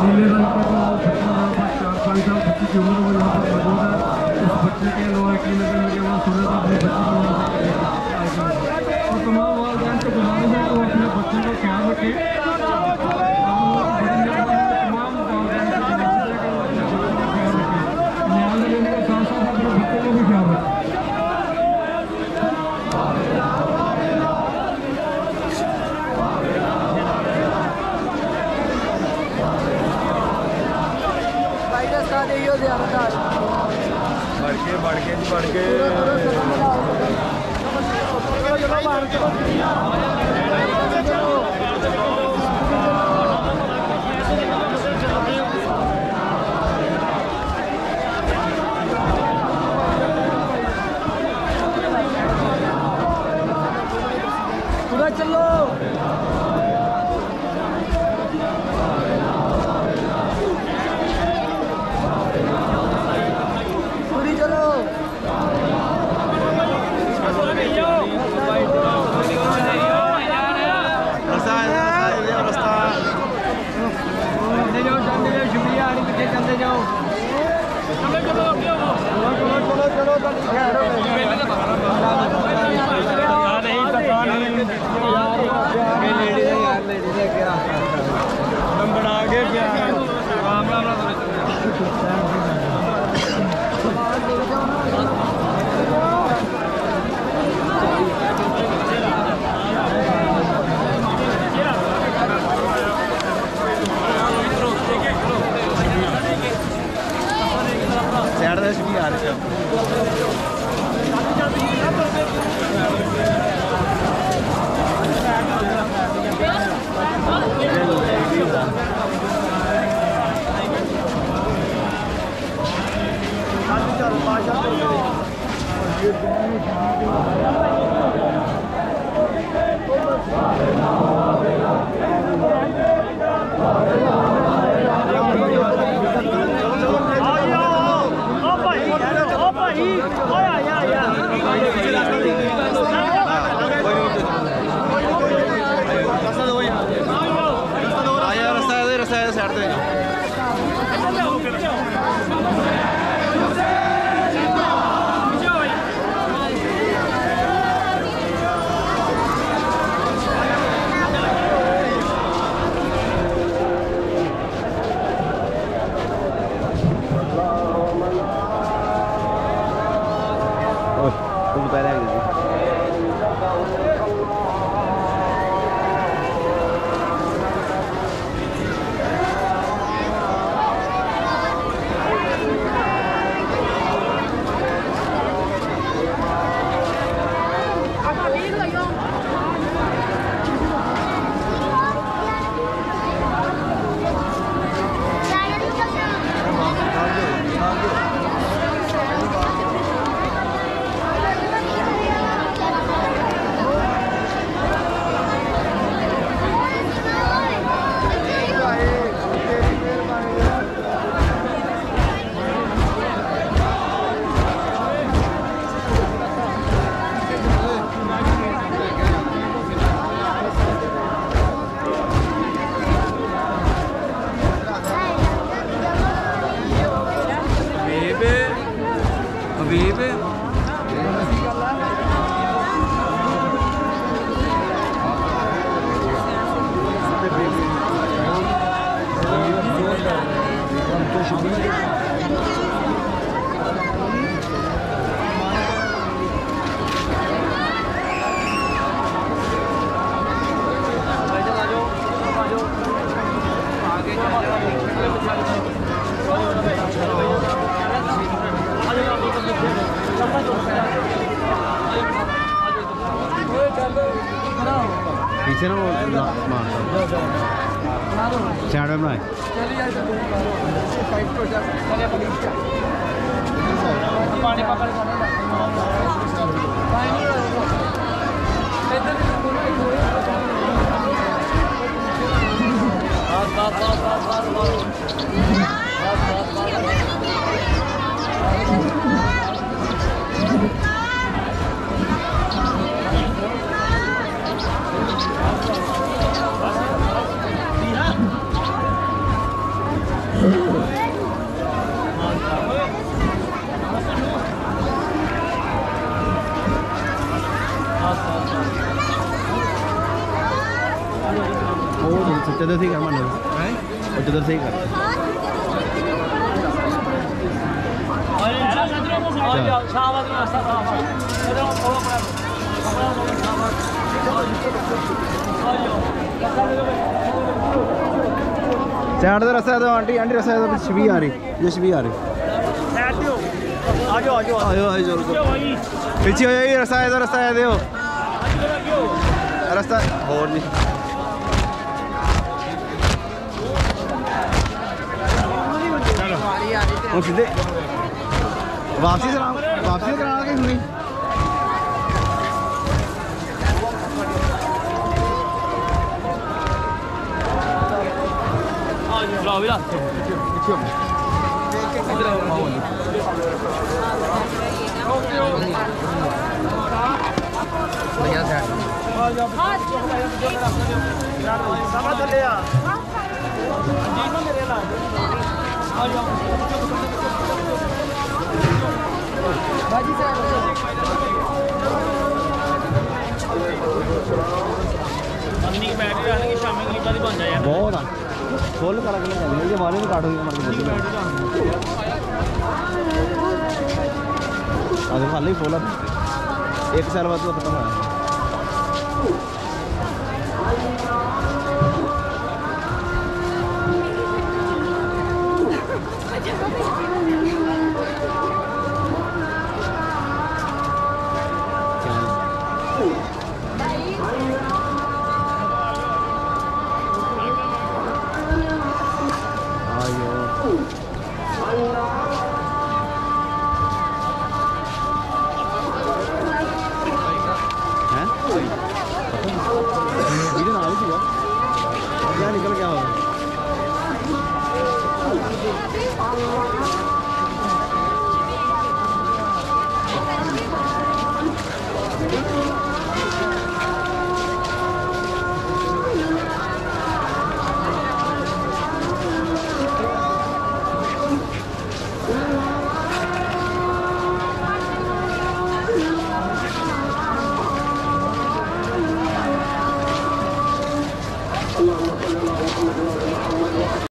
नीले रंग का जो 4-5 साल बच्ची की उम्र में यहाँ पर मौजूद है। उस बच्चे के लोहा की नगर में वहाँ सुना था अपने बच्चे को और तमाम वालिदैन को गुजारिश है कि वो अपने बच्चे का ख्याल रखें। तमाम वालिदैन को गुजारिश है कि वो अपने बच्चे का ख्याल रखें, न्याज लेने के साथ साथ अपने बच्चे को भी ख्याल रखें। बढ़ के पूरा चलो। पीछे ना वो मारता साइड में बनाए चलिए यार साइड पे जा चलिए पुलिस क्या पानी पकड़ कर पानी इधर चदर से ही कर मान लो और चदर से ही कर साइड का रास्ता है तो आंटी आंटी रास्ता है तो शबी आ रही ये शबी आ रही आजो आजो आजो आजो पीछे हो जाइए रास्ता है दो रास्ता और नहीं और सीधे वापसी करा के नहीं बाजी से बहुत फुल करा के लेंगे ये वाले में काटोगे मर के आज खाली फुल एक साल बाद तो खत्म है